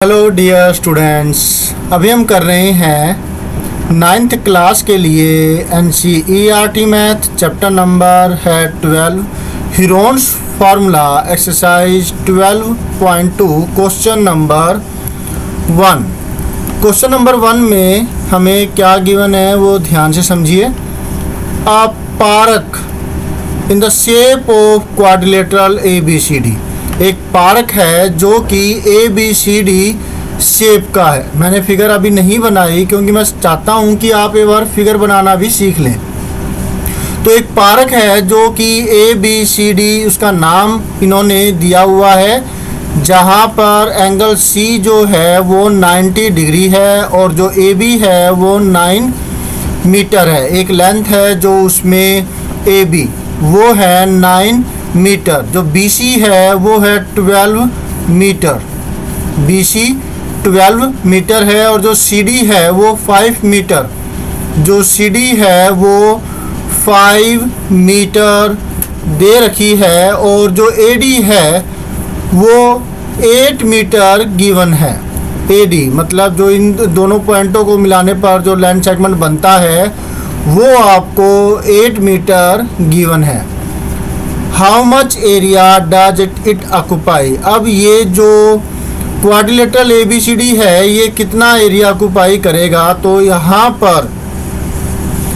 Hello dear students, अभी हम कर रहे हैं 9th क्लास के लिए NCERT मैथ चैप्टर नंबर है 12 Heron's formula exercise 12.2 question number 1। Question number 1 में हमें क्या गिवन है वो ध्यान से समझिए। A park in the shape of quadrilateral ABCD, एक पार्क है जो कि ABCD शेप का है। मैंने फिगर अभी नहीं बनाई क्योंकि मैं चाहता हूं कि आप एक बार फिगर बनाना भी सीख लें। तो एक पार्क है जो कि ABCD उसका नाम इन्होंने दिया हुआ है, जहां पर एंगल C जो है वो 90 डिग्री है और जो AB है वो 9 मीटर है। एक लेंथ है जो उसमें AB वो है 9 मीटर। जो BC है वो है 12 मीटर, BC 12 मीटर है। और जो CD है वो 5 मीटर, जो CD है वो 5 मीटर दे रखी है। और जो AD है वो 8 मीटर गिवन है। AD मतलब जो इन दोनों पॉइंटों को मिलाने पर जो लाइन सेगमेंट बनता है वो आपको 8 मीटर गिवन है। How much area does it occupy. अब ये जो क्वाड्रिलेटरल ABCD है ये कितना एरिया ऑक्यूपाई करेगा, तो यहाँ पर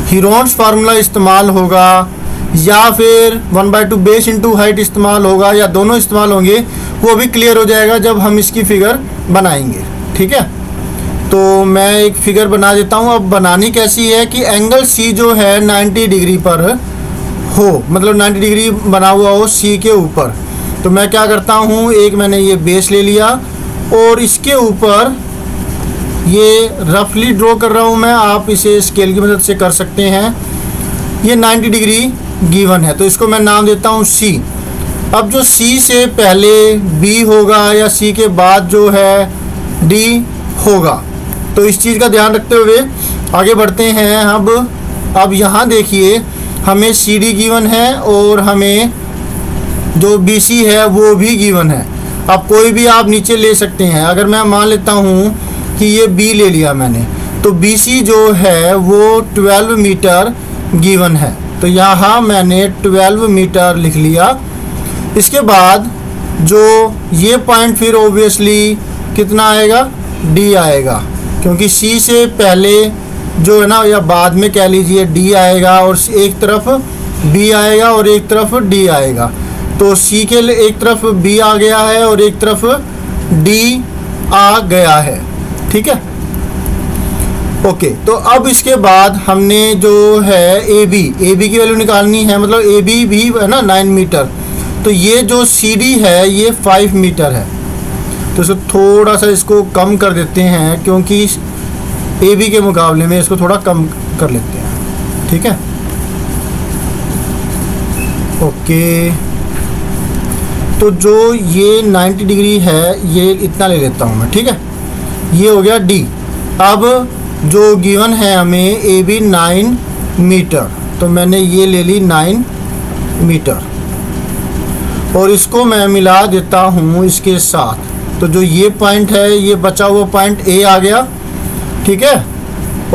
हीरोन्स फार्मूला इस्तेमाल होगा या फिर 1/2 बेस इंटू हाइट इस्तेमाल होगा या दोनों इस्तेमाल होंगे, वो भी क्लियर हो जाएगा जब हम इसकी फिगर बनाएंगे। ठीक है, तो मैं एक फिगर बना देता हूँ। अब बनानी कैसी है कि एंगल C जो है 90 डिग्री पर हो, मतलब 90 डिग्री बना हुआ हो C के ऊपर। तो मैं क्या करता हूँ, एक मैंने ये बेस ले लिया और इसके ऊपर ये रफली ड्रॉ कर रहा हूँ मैं। आप इसे स्केल की मदद से कर सकते हैं। ये 90 डिग्री गिवन है तो इसको मैं नाम देता हूँ C। अब जो C से पहले B होगा या C के बाद जो है D होगा, तो इस चीज़ का ध्यान रखते हुए आगे बढ़ते हैं। अब यहाँ देखिए, हमें CD गिवन है और हमें जो BC है वो भी गिवन है। अब कोई भी आप नीचे ले सकते हैं। अगर मैं मान लेता हूँ कि ये B ले लिया मैंने, तो BC जो है वो 12 मीटर गिवन है। तो यहाँ मैंने 12 मीटर लिख लिया। इसके बाद जो ये पॉइंट फिर ओबियसली कितना आएगा, D आएगा, क्योंकि C से पहले जो है ना, या बाद में कह लीजिए D आएगा और एक तरफ B आएगा और एक तरफ D आएगा। तो C के लिए एक तरफ B आ गया है और एक तरफ D आ गया है। ठीक है, ओके। तो अब इसके बाद हमने जो है AB की वैल्यू निकालनी है, मतलब AB भी है ना 9 मीटर। तो ये जो CD है ये 5 मीटर है। तो इसको थोड़ा सा इसको कम कर देते हैं, क्योंकि AB के मुकाबले में इसको थोड़ा कम कर लेते हैं। ठीक है, ओके। तो जो ये 90 डिग्री है ये इतना ले लेता हूँ मैं। ठीक है, ये हो गया D। अब जो गिवन है हमें AB 9 मीटर, तो मैंने ये ले ली 9 मीटर और इसको मैं मिला देता हूँ इसके साथ। तो जो ये पॉइंट है ये बचा हुआ पॉइंट A आ गया। ठीक है,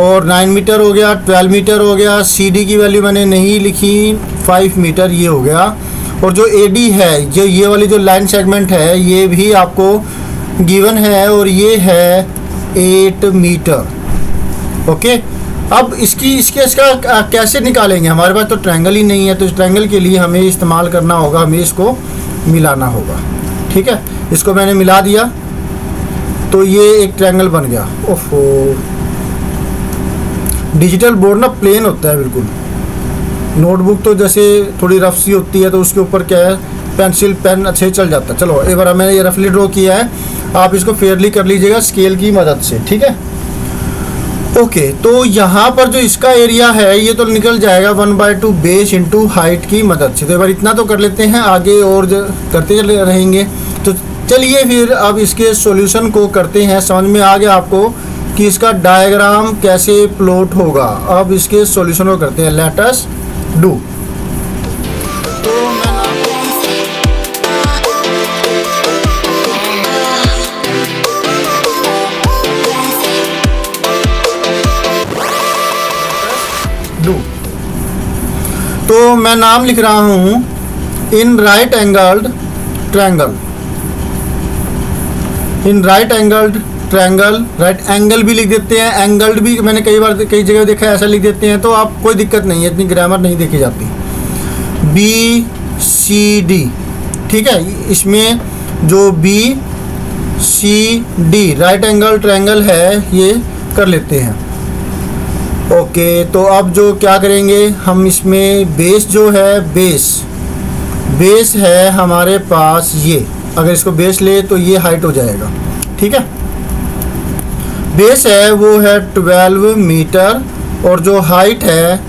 और 9 मीटर हो गया, 12 मीटर हो गया। CD की वैल्यू मैंने नहीं लिखी, 5 मीटर ये हो गया। और जो AD है, जो ये वाली जो लाइन सेगमेंट है ये भी आपको गिवन है और ये है 8 मीटर। ओके, अब इसका कैसे निकालेंगे, हमारे पास तो ट्रायंगल ही नहीं है। तो इस ट्रायंगल के लिए हमें इस्तेमाल करना होगा, हमें इसको मिलाना होगा। ठीक है, इसको मैंने मिला दिया तो ये एक ट्रायंगल बन गया। ओफो, डिजिटल बोर्ड ना प्लेन होता है बिल्कुल। नोटबुक तो जैसे थोड़ी रफ सी होती है तो उसके ऊपर क्या है, पेंसिल पेन अच्छे ही चल जाता है। चलो एक बार मैंने ये रफली ड्रॉ किया है, आप इसको फेयरली कर लीजिएगा स्केल की मदद से। ठीक है, ओके। तो यहाँ पर जो इसका एरिया है ये तो निकल जाएगा 1/2 बेस इंटू हाइट की मदद से। तो एक बार इतना तो कर लेते हैं, आगे और करते चले रहेंगे। तो चलिए फिर अब इसके सॉल्यूशन को करते हैं। समझ में आ गया आपको कि इसका डायग्राम कैसे प्लॉट होगा। अब इसके सॉल्यूशन को करते हैं, लेट अस डू। तो मैं नाम लिख रहा हूँ in right angled triangle. In right angled triangle, right angle भी लिख देते हैं, एंगल्ड भी मैंने कई जगह देखा है ऐसा लिख देते हैं, तो आप कोई दिक्कत नहीं है, इतनी ग्रामर नहीं देखी जाती। बी सी डी, ठीक है, इसमें जो B C D right angle triangle है ये कर लेते हैं। ओके, तो अब जो क्या करेंगे हम इसमें बेस जो है, बेस है हमारे पास ये, अगर इसको बेस ले तो ये हाइट हो जाएगा, ठीक है। बेस है वो है 12 मीटर और जो हाइट है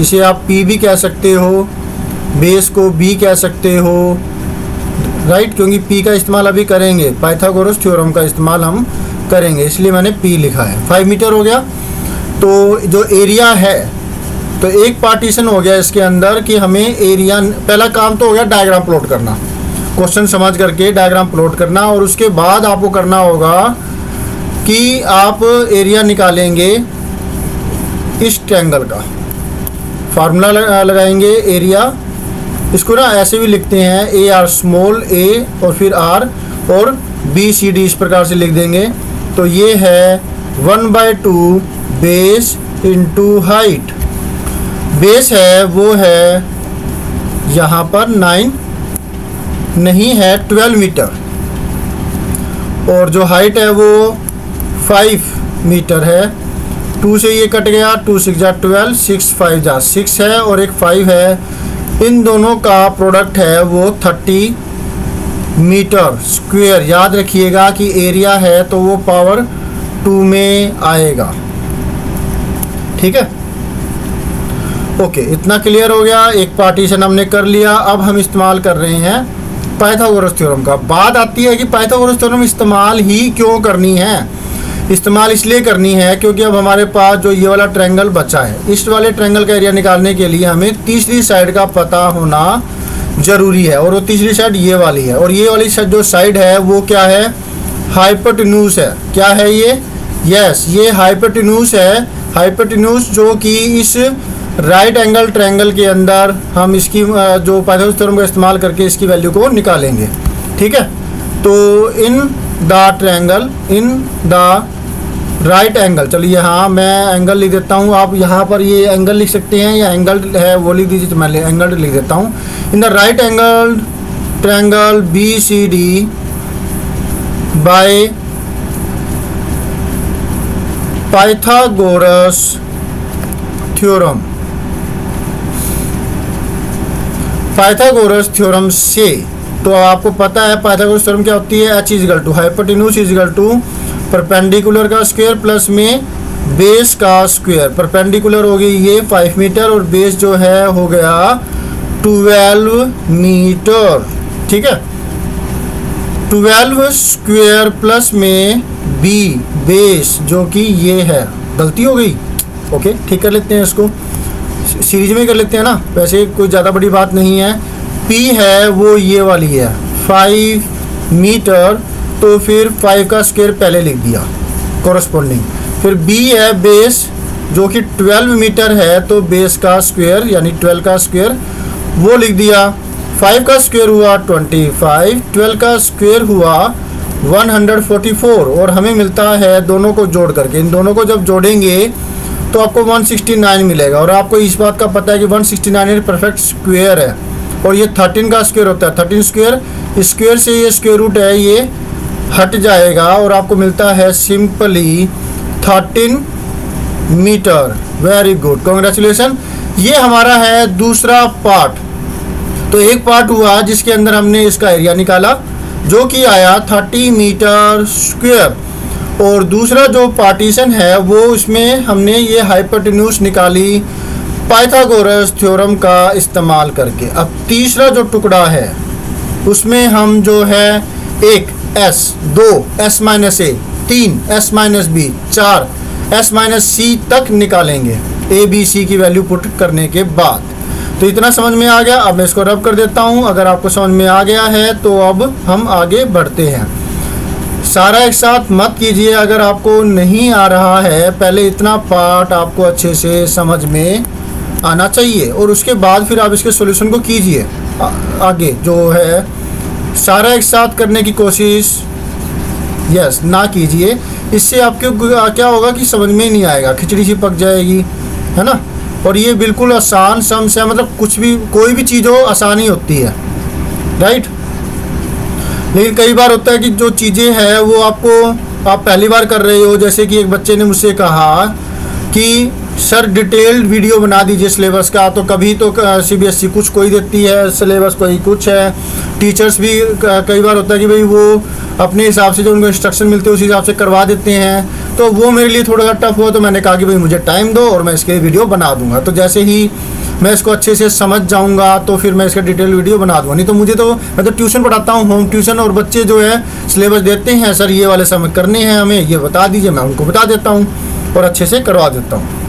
इसे आप पी भी कह सकते हो, बेस को बी कह सकते हो, राइट, क्योंकि पी का इस्तेमाल अभी करेंगे, पाइथागोरस थ्योरम का इस्तेमाल हम करेंगे, इसलिए मैंने पी लिखा है। 5 मीटर हो गया। तो जो एरिया है, तो एक पार्टीशन हो गया इसके अंदर कि हमें एरिया, पहला काम तो हो गया डायग्राम प्लॉट करना, क्वेश्चन समझ करके डायग्राम प्लॉट करना, और उसके बाद आपको करना होगा कि आप एरिया निकालेंगे इस ट्रायंगल का, फार्मूला लगाएंगे एरिया। इसको ना ऐसे भी लिखते हैं ए आर स्मॉल ए और फिर आर और बी सी डी, इस प्रकार से लिख देंगे। तो ये है 1/2 बेस इंटू हाइट। बेस है वो है यहाँ पर 9 नहीं है 12 मीटर, और जो हाइट है वो 5 मीटर है। 2 से ये कट गया, 2 6 जा 12, 6 5 जा 6 है और एक 5 है, इन दोनों का प्रोडक्ट है वो 30 मीटर स्क्वायर। याद रखिएगा कि एरिया है तो वो पावर 2 में आएगा, ठीक है। ओके, इतना क्लियर हो गया। एक पार्टीशन हमने कर लिया। अब हम इस्तेमाल कर रहे हैं पाइथागोरस थ्योरम का। बात आती है कि पाइथागोरस थ्योरम इस्तेमाल ही क्यों करनी है। इस्तेमाल इसलिए करनी है क्योंकि अब हमारे पास जो ये वाला ट्रायंगल बचा है, इस वाले ट्रायंगल का एरिया निकालने के लिए हमें तीसरी साइड का पता होना ज़रूरी है, और वो तीसरी साइड ये वाली है, और ये वाली जो साइड है वो क्या है, हाइपोटेन्यूज है। क्या है ये? यस, ये हाइपोटेन्यूज है। हाइपोटेन्यूज जो कि इस राइट एंगल ट्रायंगल के अंदर हम इसकी जो पाइथागोरस थ्योरम का इस्तेमाल करके इसकी वैल्यू को निकालेंगे, ठीक है। तो in the triangle, in the right angle, चलिए हाँ मैं एंगल लिख देता हूँ, आप यहाँ पर ये एंगल लिख सकते हैं या एंगल है वो लिख दीजिए, तो मैं एंगल लिख देता हूँ। In the right angle triangle B C D by Pythagoras theorem, Pythagoras theorem से, तो आपको पता है पाइथागोरस थ्योरम क्या होती है, h is equal to hypotenuse is equal to perpendicular का स्क्वायर प्लस में बेस का स्क्वायर। परपेंडिकुलर हो गई ये 5 मीटर और बेस जो है हो गया 12 मीटर, ठीक है। 12 स्क्वायर प्लस में बी बेस जो कि ये है, गलती हो गई, ओके ठीक कर लेते हैं इसको, सीरीज में कर लेते हैं ना, वैसे कोई ज़्यादा बड़ी बात नहीं है। पी है वो ये वाली है 5 मीटर, तो फिर 5 का स्क्वायर पहले लिख दिया कॉरस्पॉन्डिंग। फिर बी है बेस जो कि 12 मीटर है, तो बेस का स्क्वायर यानी 12 का स्क्वायर वो लिख दिया। 5 का स्क्वायर हुआ 25, 12 का स्क्वायर हुआ 144, और हमें मिलता है दोनों को जोड़ करके, इन दोनों को जब जोड़ेंगे तो आपको 169 मिलेगा। और आपको इस बात का पता है कि 169 परफेक्ट स्क्वायर है, और ये 13 का स्क्वायर होता है। 13 स्क्वायर, स्क्वायर से ये स्क्वायर रूट है ये हट जाएगा और आपको मिलता है simply 13 metre. Very good, congratulation. ये हमारा है दूसरा पार्ट। तो एक पार्ट हुआ जिसके अंदर हमने इसका एरिया निकाला जो कि आया 30 मीटर स्क्वायर, और दूसरा जो पार्टीशन है वो उसमें हमने ये हाइपोटेन्यूज निकाली पाइथागोरस थ्योरम का इस्तेमाल करके। अब तीसरा जो टुकड़ा है उसमें हम जो है एक s, 2 s minus a, 3 s minus b, 4 s minus c तक निकालेंगे a b c की वैल्यू पुट करने के बाद। तो इतना समझ में आ गया। अब मैं इसको रब कर देता हूँ। अगर आपको समझ में आ गया है तो अब हम आगे बढ़ते हैं। सारा एक साथ मत कीजिए, अगर आपको नहीं आ रहा है, पहले इतना पार्ट आपको अच्छे से समझ में आना चाहिए, और उसके बाद फिर आप इसके सॉल्यूशन को कीजिए। आगे जो है सारा एक साथ करने की कोशिश यस ना कीजिए, इससे आपके क्या होगा कि समझ में ही नहीं आएगा, खिचड़ी सी पक जाएगी, है ना। और ये बिल्कुल आसान समस्या, मतलब कुछ भी कोई भी चीज़ हो आसानी होती है, राइट। लेकिन कई बार होता है कि जो चीज़ें हैं वो आप पहली बार कर रहे हो, जैसे कि एक बच्चे ने मुझसे कहा कि सर डिटेल्ड वीडियो बना दीजिए सिलेबस का, तो कभी तो सीबीएसई कुछ कोई देती है सिलेबस, कोई कुछ है। टीचर्स भी कई बार होता है कि भाई वो अपने हिसाब से जो उनको इंस्ट्रक्शन मिलते हैं उस हिसाब से करवा देते हैं, तो वो मेरे लिए थोड़ा सा टफ हुआ। तो मैंने कहा कि भाई मुझे टाइम दो और मैं इसके वीडियो बना दूंगा, तो जैसे ही मैं इसको अच्छे से समझ जाऊंगा तो फिर मैं इसका डिटेल वीडियो बना दूंगा। नहीं तो मैं तो ट्यूशन पढ़ाता हूँ, होम ट्यूशन, और बच्चे जो है सिलेबस देते हैं, सर ये वाले समय करने हैं हमें, ये बता दीजिए, मैं उनको बता देता हूँ और अच्छे से करवा देता हूँ।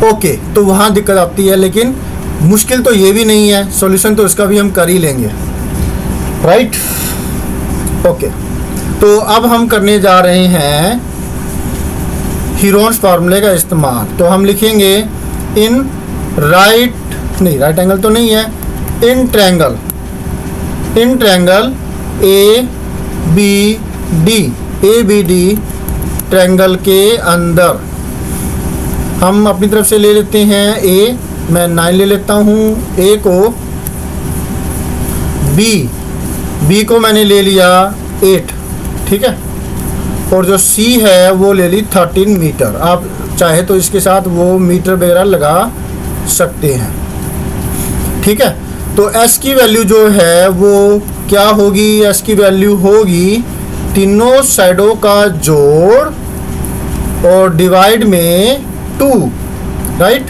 ओके, तो वहाँ दिक्कत आती है, लेकिन मुश्किल तो ये भी नहीं है, सॉल्यूशन तो इसका भी हम कर ही लेंगे, राइट। ओके, तो अब हम करने जा रहे हैं हीरोन्स फार्मूले का इस्तेमाल। तो हम लिखेंगे इन राइट एंगल तो नहीं है, in triangle A B D triangle के अंदर हम अपनी तरफ से ले लेते हैं ए, मैं 9 ले लेता हूँ, ए को, बी को मैंने ले लिया 8, ठीक है, और जो सी है वो ले ली 13 मीटर। आप चाहे तो इसके साथ वो मीटर वगैरह लगा सकते हैं, ठीक है। तो एस की वैल्यू जो है वो क्या होगी, एस की वैल्यू होगी तीनों साइडों का जोड़ और डिवाइड में 2, राइट।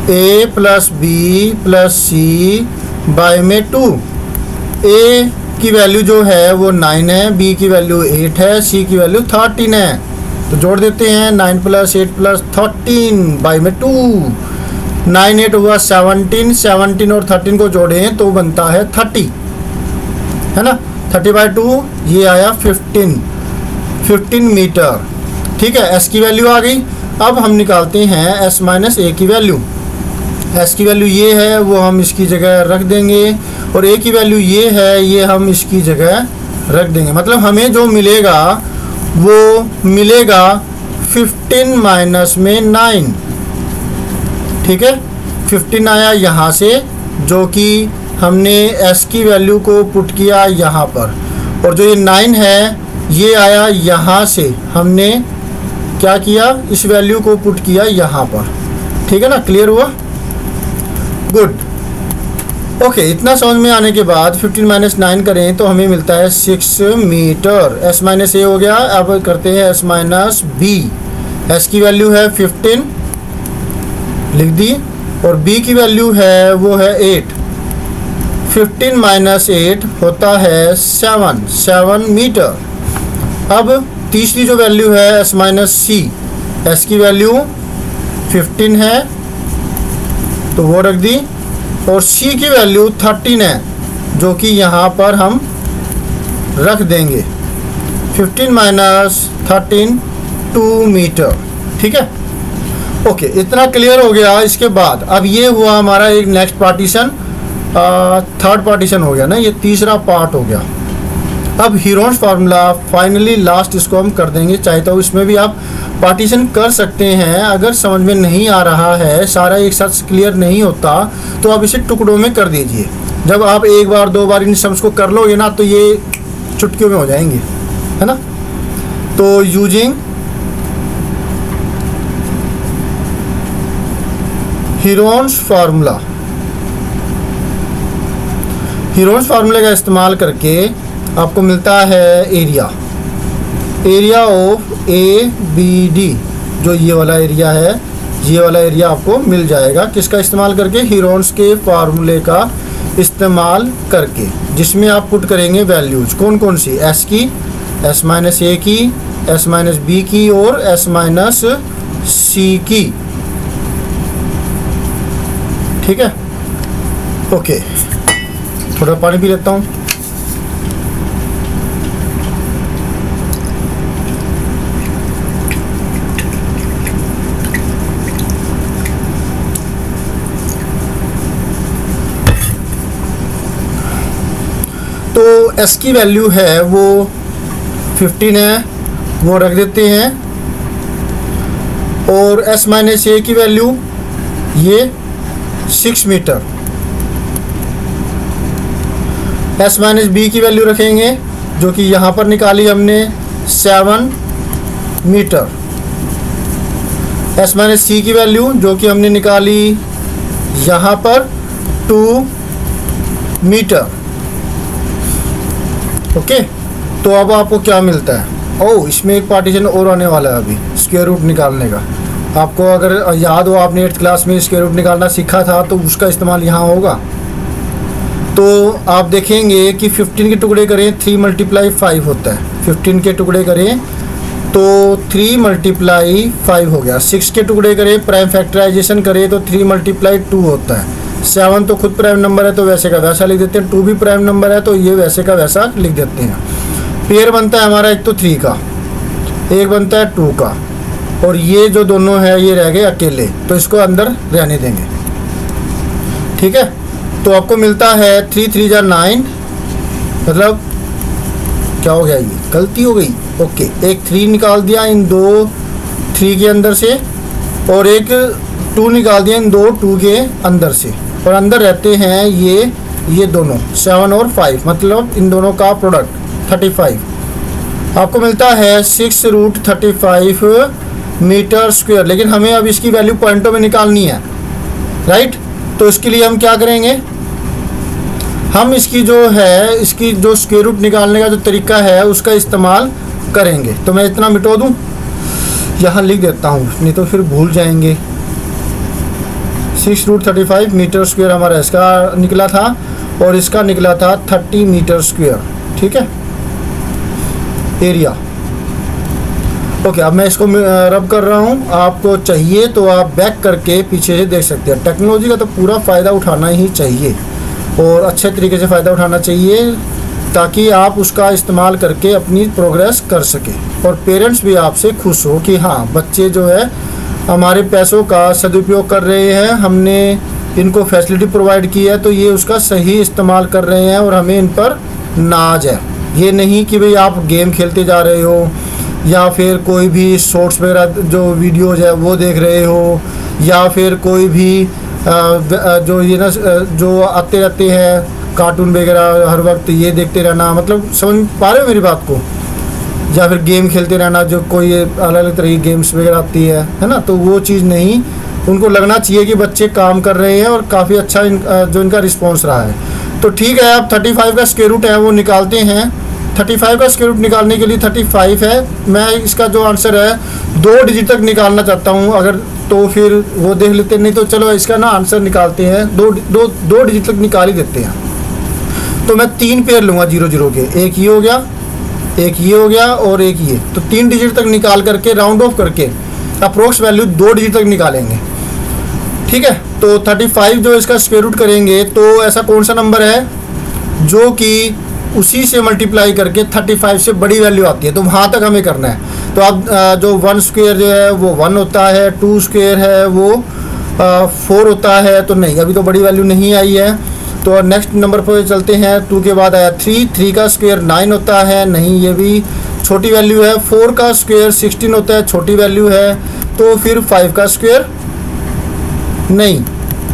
ए प्लस बी प्लस सी बाय में 2। ए की वैल्यू जो है वो 9 है, बी की वैल्यू 8 है, सी की वैल्यू 13 है। तो जोड़ देते हैं 9 + 8 + 13 बाय में 2। 9 8 हुआ 17 और 13 को जोड़ें तो बनता है 30, है ना। 30/2 ये आया 15 मीटर, ठीक है। एस की वैल्यू आ गई। अब हम निकालते हैं एस माइनस ए की वैल्यू। एस की वैल्यू ये है, वो हम इसकी जगह रख देंगे, और ए की वैल्यू ये है, ये हम इसकी जगह रख देंगे। मतलब हमें जो मिलेगा वो मिलेगा 15 माइनस में 9, ठीक है। 15 आया यहाँ से, जो कि हमने एस की वैल्यू को पुट किया यहाँ पर, और जो ये 9 है ये आया यहाँ से, हमने क्या किया, इस वैल्यू को पुट किया यहाँ पर, ठीक है ना। क्लियर हुआ, गुड। ओके, इतना समझ में आने के बाद 15 - 9 करें तो हमें मिलता है 6 मीटर। एस माइनस ए हो गया। अब करते हैं एस माइनस बी। एस की वैल्यू है 15 लिख दी, और बी की वैल्यू है वो है 8। 15 - 8 होता है 7 मीटर। अब तीसरी जो वैल्यू है एस माइनस सी, एस की वैल्यू 15 है तो वो रख दी, और सी की वैल्यू 13 है, जो कि यहाँ पर हम रख देंगे। 15 - 13 2 मीटर, ठीक है। ओके, इतना क्लियर हो गया। इसके बाद अब ये हुआ हमारा एक नेक्स्ट पार्टीशन, थर्ड पार्टीशन हो गया ना, ये तीसरा पार्ट हो गया। अब हीरोन्स फार्मूला फाइनली लास्ट, इसको हम कर देंगे। चाहे तो इसमें भी आप पार्टीशन कर सकते हैं। अगर समझ में नहीं आ रहा है, सारा एक साथ क्लियर नहीं होता, तो आप इसे टुकड़ों में कर दीजिए। जब आप एक बार 2 बार इन सम्स को कर लोगे ना, तो ये चुटकियों में हो जाएंगे, है ना। तो यूजिंग हीरोन्स फार्मूले का इस्तेमाल करके आपको मिलता है area of A B D. जो ये वाला एरिया है, ये वाला एरिया आपको मिल जाएगा। किसका इस्तेमाल करके, हीरोन्स के फार्मूले का इस्तेमाल करके, जिसमें आप पुट करेंगे वैल्यूज कौन कौन सी, एस की, एस माइनस ए की, एस माइनस बी की और एस माइनस सी की, ठीक है। ओके, थोड़ा पानी पी लेता हूँ। s की वैल्यू है वो 15 है, वो रख देते हैं। और s माइनस ए की वैल्यू ये 6 मीटर, s माइनस बी की वैल्यू रखेंगे जो कि यहाँ पर निकाली हमने 7 मीटर। s माइनस सी की वैल्यू जो कि हमने निकाली यहाँ पर 2 मीटर। ओके, तो अब आपको क्या मिलता है? ओह, इसमें एक पार्टीशन और आने वाला है अभी, स्क्वायर रूट निकालने का। आपको अगर याद हो, आपने 8th क्लास में स्क्वायर रूट निकालना सीखा था, तो उसका इस्तेमाल यहाँ होगा। तो आप देखेंगे कि 15 के टुकड़े करें 3 × 5 होता है। 15 के टुकड़े करें तो 3 × 5 हो गया। 6 के टुकड़े करें, प्राइम फैक्टराइजेशन करें तो 3 × 2 होता है। 7 तो खुद प्राइम नंबर है तो वैसे का वैसा लिख देते हैं। 2 भी प्राइम नंबर है तो ये वैसे का वैसा लिख देते हैं। पेयर बनता है हमारा एक तो 3 का, एक बनता है 2 का, और ये जो दोनों है ये रह गए अकेले, तो इसको अंदर रहने देंगे। ठीक है, तो आपको मिलता है 3 3 जा 9, मतलब क्या हो गया, ये गलती हो गई। ओके, एक 3 निकाल दिया इन दो 3 के अंदर से, और एक 2 निकाल दिया इन दो 2 के अंदर से, और अंदर रहते हैं ये दोनों 7 और 5, मतलब इन दोनों का प्रोडक्ट 35। आपको मिलता है 6√35 मीटर स्क्वायर। लेकिन हमें अब इसकी वैल्यू पॉइंटों में निकालनी है, राइट? तो इसके लिए हम क्या करेंगे, हम इसकी जो स्क्वायर रूट निकालने का जो तरीका है उसका इस्तेमाल करेंगे। तो मैं इतना मिटो दूं, यहाँ लिख देता हूँ, नहीं तो फिर भूल जाएंगे। 6√35 मीटर स्क्वायर हमारा इसका निकला था, और इसका निकला था 30 मीटर स्क्वायर। ठीक है, एरिया। ओके, अब मैं इसको रब कर रहा हूँ। आपको चाहिए तो आप बैक करके पीछे से देख सकते हैं। टेक्नोलॉजी का तो पूरा फ़ायदा उठाना ही चाहिए, और अच्छे तरीके से फ़ायदा उठाना चाहिए, ताकि आप उसका इस्तेमाल करके अपनी प्रोग्रेस कर सकें, और पेरेंट्स भी आपसे खुश हो कि हाँ, बच्चे जो है हमारे पैसों का सदुपयोग कर रहे हैं, हमने इनको फैसिलिटी प्रोवाइड की है तो ये उसका सही इस्तेमाल कर रहे हैं, और हमें इन पर नाज है। ये नहीं कि भाई आप गेम खेलते जा रहे हो, या फिर कोई भी शॉर्ट्स वगैरह जो वीडियोज़ है वो देख रहे हो, या फिर कोई भी जो ये ना जो आते रहते हैं कार्टून वगैरह हर वक्त ये देखते रहना, मतलब समझ पा रहे हो मेरी बात को? या फिर गेम खेलते रहना, जो कोई अलग अलग तरह की गेम्स वगैरह आती है ना, तो वो चीज़ नहीं। उनको लगना चाहिए कि बच्चे काम कर रहे हैं, और काफ़ी अच्छा जो इनका रिस्पॉन्स रहा है। तो ठीक है, अब 35 का स्क्वायर रूट है वो निकालते हैं। 35 का स्क्वायर रूट निकालने के लिए 35 है, मैं इसका जो आंसर है 2 डिजिट तक निकालना चाहता हूँ, अगर तो फिर वो देख लेते, नहीं तो चलो इसका ना आंसर निकालते हैं। 2 डिजिट तक निकाल ही देते हैं। तो मैं 3 पेयर लूँगा 0 0 के, एक ये हो गया, एक ये हो गया, और एक ये। तो 3 डिजिट तक निकाल करके राउंड ऑफ करके अप्रोक्स वैल्यू 2 डिजिट तक निकालेंगे। ठीक है, तो 35 जो इसका स्क्वायर रूट करेंगे, तो ऐसा कौन सा नंबर है जो कि उसी से मल्टीप्लाई करके 35 से बड़ी वैल्यू आती है, तो वहाँ तक हमें करना है। तो अब जो 1 स्क्वायर जो है वो 1 होता है, 2 स्क्वायर है वो 4 होता है, तो नहीं, अभी तो बड़ी वैल्यू नहीं आई है। तो नेक्स्ट नंबर पर चलते हैं। 2 के बाद आया 3 का स्क्वायर 9 होता है, नहीं, ये भी छोटी वैल्यू है। 4 का स्क्वायर 16 होता है, छोटी वैल्यू है। तो फिर 5 का स्क्वायर नहीं,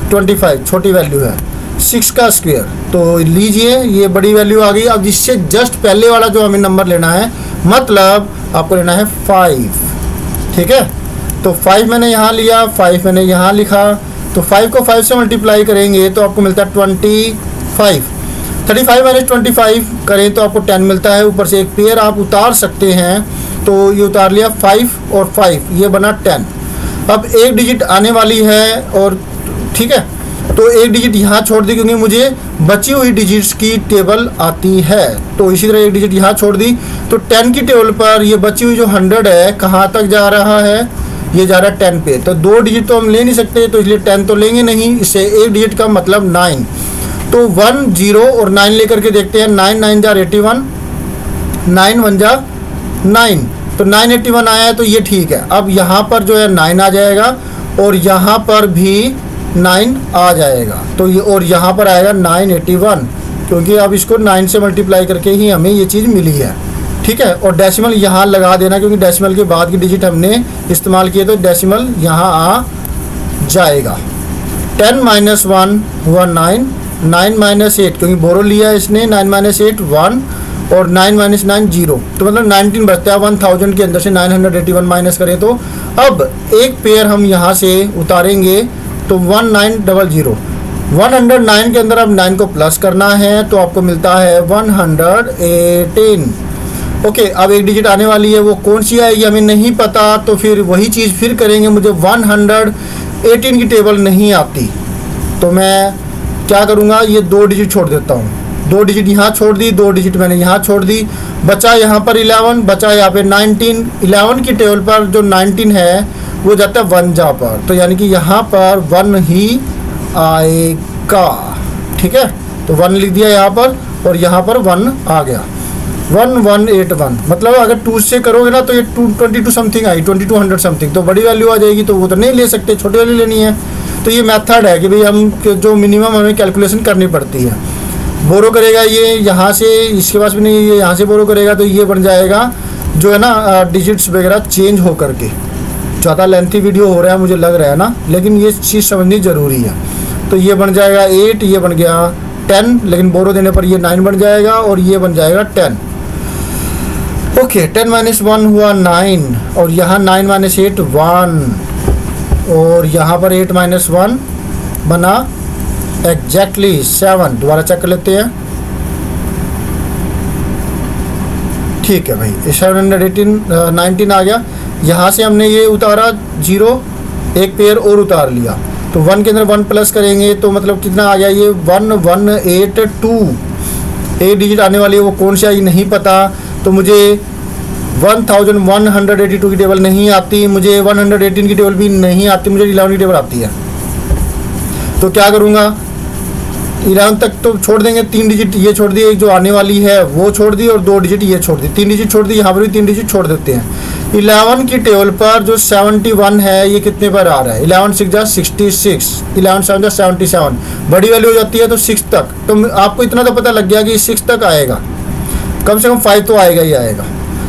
25 छोटी वैल्यू है। 6 का स्क्वायर, तो लीजिए ये बड़ी वैल्यू आ गई। अब इससे जस्ट पहले वाला जो हमें नंबर लेना है, मतलब आपको लेना है 5। ठीक है, तो 5 मैंने यहाँ लिया, 5 मैंने यहाँ लिखा, तो 5 को 5 से मल्टीप्लाई करेंगे तो आपको मिलता है 25। 35 माइनस 25 करें तो आपको 10 मिलता है। ऊपर से एक पेयर आप उतार सकते हैं, तो ये उतार लिया 5 और 5, ये बना 10। अब एक डिजिट आने वाली है, और ठीक है, तो एक डिजिट यहाँ छोड़ दी क्योंकि मुझे बची हुई डिजिट्स की टेबल आती है। तो इसी तरह एक डिजिट यहाँ छोड़ दी, तो 10 की टेबल पर ये बची हुई जो 100 है कहाँ तक जा रहा है, ये जा रहा है 10 पे। तो 2 डिजिट तो हम ले नहीं सकते, तो इसलिए 10 तो लेंगे नहीं, इससे एक डिजिट का मतलब 9। तो 1 0 और 9 लेकर के देखते हैं। 9 9 जा 81, 9 1 जा 9, तो 981 आया है, तो ये ठीक है। अब यहाँ पर जो है 9 आ जाएगा, और यहाँ पर भी 9 आ जाएगा, तो ये, और यहाँ पर आएगा 981। क्योंकि अब इसको 9 से मल्टीप्लाई करके ही हमें ये चीज़ मिली है, ठीक है। और डेसिमल यहाँ लगा देना, क्योंकि डेसिमल के बाद की डिजिट हमने इस्तेमाल किए तो डेसिमल यहाँ आ जाएगा। 10 - 1 हुआ 9, 9 - 8 क्योंकि बोरो लिया इसने, 9 - 8 1 और 9 - 9 0, तो मतलब 19 बचता है। 1000 के अंदर से 981 माइनस करें तो अब एक पेयर हम यहाँ से उतारेंगे तो 1900। 109 के अंदर अब 9 को प्लस करना है तो आपको मिलता है 118। ओके, अब एक डिजिट आने वाली है, वो कौन सी आएगी हमें नहीं पता, तो फिर वही चीज़ फिर करेंगे। मुझे 118 की टेबल नहीं आती तो मैं क्या करूँगा, ये 2 डिजिट छोड़ देता हूँ। 2 डिजिट यहाँ छोड़ दी, 2 डिजिट मैंने यहाँ छोड़ दी, बचा यहाँ पर 11, बचा यहाँ पे 19। 11 की टेबल पर जो 19 है वो जाता है 1 जहाँ पर, तो यानी कि यहाँ पर 1 ही आएगा, ठीक है। तो 1 लिख दिया यहाँ पर और यहाँ पर 1 आ गया, 1181। मतलब अगर 2 से करोगे ना तो ये 222 समथिंग आई, 2200 समथिंग, तो बड़ी वैल्यू आ जाएगी, तो वो तो नहीं ले सकते, छोटी वैल्यू लेनी है। तो ये मेथड है कि भाई हम जो मिनिमम हमें कैलकुलेशन करनी पड़ती है। बोरो करेगा ये यहाँ से, इसके पास भी नहीं, ये यहाँ से बोरो करेगा तो ये बन जाएगा जो है ना डिजिट्स वगैरह चेंज हो करके। ज़्यादा लेंथी वीडियो हो रहा है मुझे लग रहा है ना, लेकिन ये चीज़ समझनी ज़रूरी है। तो ये बन जाएगा 8, ये बन गया 10, लेकिन बोरो देने पर ये 9 बन जाएगा और ये बन जाएगा 10। ओके, 10 - 1 हुआ 9 और यहाँ 9 - 8 1 और यहाँ पर 8 - 1 बना एग्जैक्टली 7। दोबारा चेक कर लेते हैं, ठीक है भाई, 19 आ गया। यहाँ से हमने ये उतारा 0, एक पेयर और उतार लिया, तो 1 के अंदर 1 प्लस करेंगे तो मतलब कितना आ गया, ये 1182। एक डिजिट आने वाली है, वो कौन सी आई नहीं पता, तो मुझे 1182 की टेबल नहीं आती, मुझे 118 की टेबल भी नहीं आती, मुझे 11 की टेबल आती है। तो क्या करूँगा, 11 तक तो छोड़ देंगे, 3 डिजिट ये छोड़ दिए, एक जो आने वाली है वो छोड़ दी और 2 डिजिट ये छोड़ दी, 3 डिजिट छोड़ दी, यहाँ पर भी 3 डिजिट छोड़ देते हैं। 11 की टेबल पर जो 71 है ये कितने पर आ रहा है, 11 6 जा 66, 11 7 जा 77, बड़ी वैल्यू हो जाती है तो 6 तक। तो आपको इतना तो पता लग गया कि 6 तक आएगा, कम से कम 5 तो आएगा ही आएगा।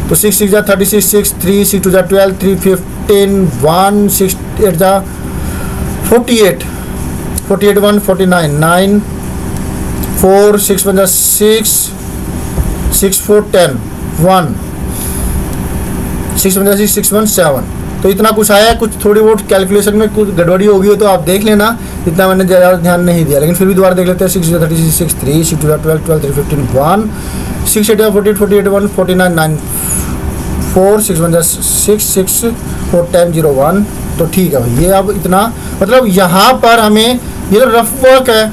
तो 6 6 जा 36, 6 3 6 2 जा 12, 3 15 1 6 8 जा 48, 48 1 49 9 4 6 1 जा 6 6 4 10 1 6 1 जा 6 6 1 7। तो इतना कुछ आया, कुछ थोड़ी बहुत कैलकुलेशन में कुछ गड़बड़ी होगी हो तो आप देख लेना, इतना मैंने ज़्यादा ध्यान नहीं दिया, लेकिन फिर भी दोबारा देख लेते हैं। 6 36 6 3 6 2 12 12 3 15 1 6 8 48 48 1 49 9 4 6 1 जा 6 6 4 10 0 1। तो ठीक है भाई, ये अब इतना मतलब यहाँ पर हमें ये तो रफ वर्क है,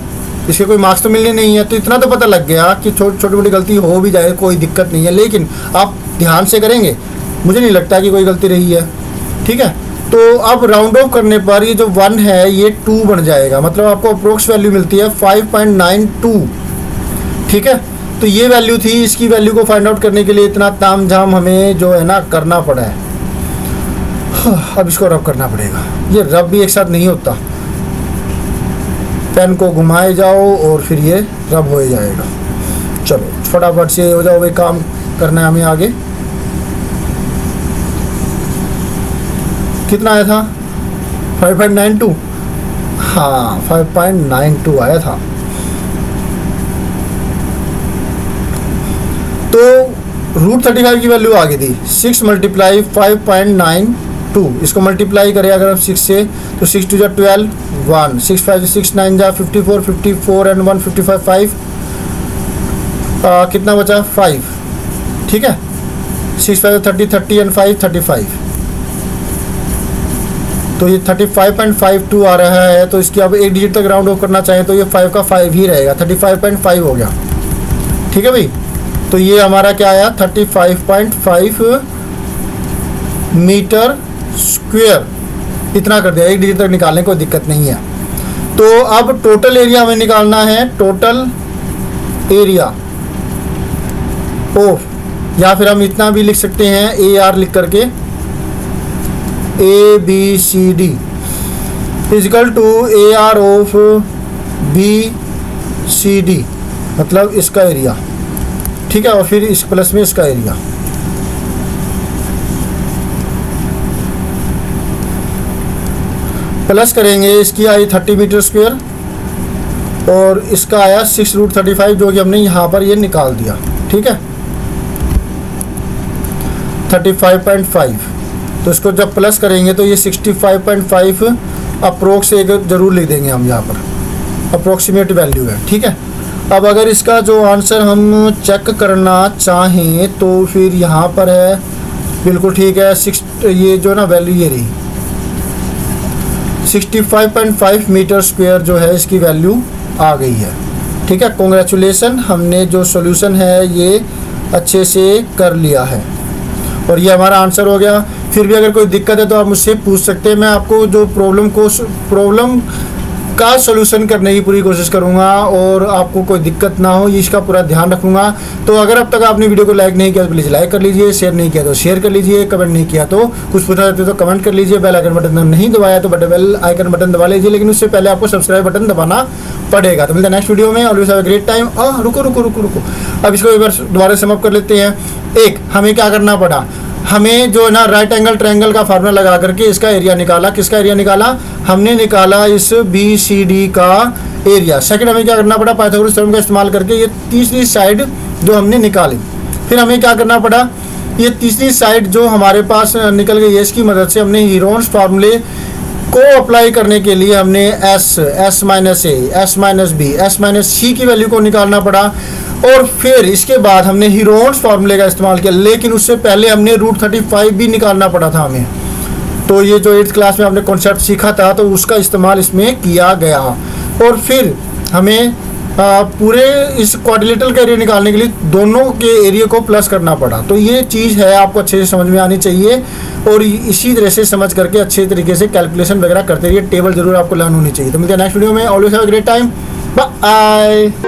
इसके कोई मार्क्स तो मिलने नहीं है, तो इतना तो पता लग गया कि छोटी मोटी गलती हो भी जाए कोई दिक्कत नहीं है, लेकिन आप ध्यान से करेंगे, मुझे नहीं लगता कि कोई गलती रही है, ठीक है। तो अब राउंड ऑफ करने पर ये जो 1 है ये 2 बन जाएगा, मतलब आपको अप्रोक्स वैल्यू मिलती है 5.92, ठीक है। तो ये वैल्यू थी, इसकी वैल्यू को फाइंड आउट करने के लिए इतना ताम झाम हमें जो है ना करना पड़ा है। अब इसको रब करना पड़ेगा, ये रब भी एक साथ नहीं होता, पेन को घुमाए जाओ और फिर ये रब हो जाएगा। चलो फटाफट से हो जाओ, वे काम करना है हमें आगे। कितना आया था, 5.92, हाँ 5.92 आया था। तो √35 की वैल्यू आ गई थी, 6 × 5.92, इसको मल्टीप्लाई करें अगर आप 6 से तो 6 2 जा 12 1 6 5 6 9 जा 54 54 एंड 1 55 5, कितना बचा 5, ठीक है। 6 5 30 30 एंड 5 35, तो ये 35.52 आ रहा है। तो इसकी अब एक डिजिट तक राउंड ऑफ करना चाहें तो ये 5 का 5 ही रहेगा, 35.5 हो गया, ठीक है भाई। तो ये हमारा क्या आया 35.5 मीटर स्क्वायर, इतना कर दिया, एक डिजिट तक निकालने कोई दिक्कत नहीं है। तो अब टोटल एरिया हमें निकालना है, टोटल एरिया ऑफ, या फिर हम इतना भी लिख सकते हैं AR लिख करके, ABCD is equal to AR of BCD, मतलब इसका एरिया, ठीक है, और फिर इस प्लस में इसका एरिया। प्लस करेंगे, इसकी आई 30 मीटर स्क्वायर और इसका आया 6√35 जो कि हमने यहाँ पर ये निकाल दिया, ठीक है, 35.5। तो इसको जब प्लस करेंगे तो ये 65.5 अप्रोक्स एक ज़रूर लिख देंगे हम यहाँ पर, अप्रोक्सीमेट वैल्यू है, ठीक है। अब अगर इसका जो आंसर हम चेक करना चाहें तो फिर यहाँ पर है, बिल्कुल ठीक है, ये जो ना वैल्यू ये रही 65.5 मीटर स्क्वायर जो है इसकी वैल्यू आ गई है, ठीक है। कॉन्ग्रेचुलेसन, हमने जो सॉल्यूशन है ये अच्छे से कर लिया है और ये हमारा आंसर हो गया। फिर भी अगर कोई दिक्कत है तो आप मुझसे पूछ सकते हैं, मैं आपको जो प्रॉब्लम का सॉल्यूशन करने की पूरी कोशिश करूंगा और आपको कोई दिक्कत ना हो इसका पूरा ध्यान रखूंगा। तो अगर अब तक आपने वीडियो को लाइक नहीं किया तो प्लीज़ लाइक कर लीजिए, शेयर नहीं किया तो शेयर कर लीजिए, कमेंट नहीं किया तो कुछ पूछना चाहते तो कमेंट कर लीजिए, बेल आइकन बटन नहीं दबाया तो बेल आइकन बटन दबा लीजिए, लेकिन उससे पहले आपको सब्सक्राइब बटन दबाना पड़ेगा। तो मिलता है नेक्स्ट वीडियो में, always have a great time. रुको, अब इसको एक बार दोबारा समअप कर लेते हैं। एक, हमें क्या करना पड़ा, हमें जो है ना राइट एंगल ट्रायंगल का फार्मूला लगा करके इसका एरिया निकाला। किसका एरिया निकाला? हमने निकाला इस BCD का एरिया। सेकंड, हमें क्या करना पड़ा, पाइथागोरस थ्योरम का इस्तेमाल करके ये तीसरी साइड जो हमने निकाली। फिर हमें क्या करना पड़ा, ये तीसरी साइड जो हमारे पास निकल गई है इसकी मदद से हमने हीरोन्स फार्मूले को अप्लाई करने के लिए हमने S minus A, S minus B, S minus C की वैल्यू को निकालना पड़ा। और फिर इसके बाद हमने हीरोन्स फार्मूले का इस्तेमाल किया, लेकिन उससे पहले हमने √35 भी निकालना पड़ा था हमें। तो ये जो 8th क्लास में हमने कॉन्सेप्ट सीखा था तो उसका इस्तेमाल इसमें किया गया। और फिर हमें पूरे इस क्वाड्रिलेटरल का एरिया निकालने के लिए दोनों के एरिया को प्लस करना पड़ा। तो ये चीज़ है आपको अच्छे से समझ में आनी चाहिए और इसी तरह से समझ करके अच्छे तरीके से कैलकुलेशन वगैरह करते रहिए। टेबल जरूर आपको लर्न होनी चाहिए। तो मिलते हैं नेक्स्ट वीडियो में। Always have a great time, bye.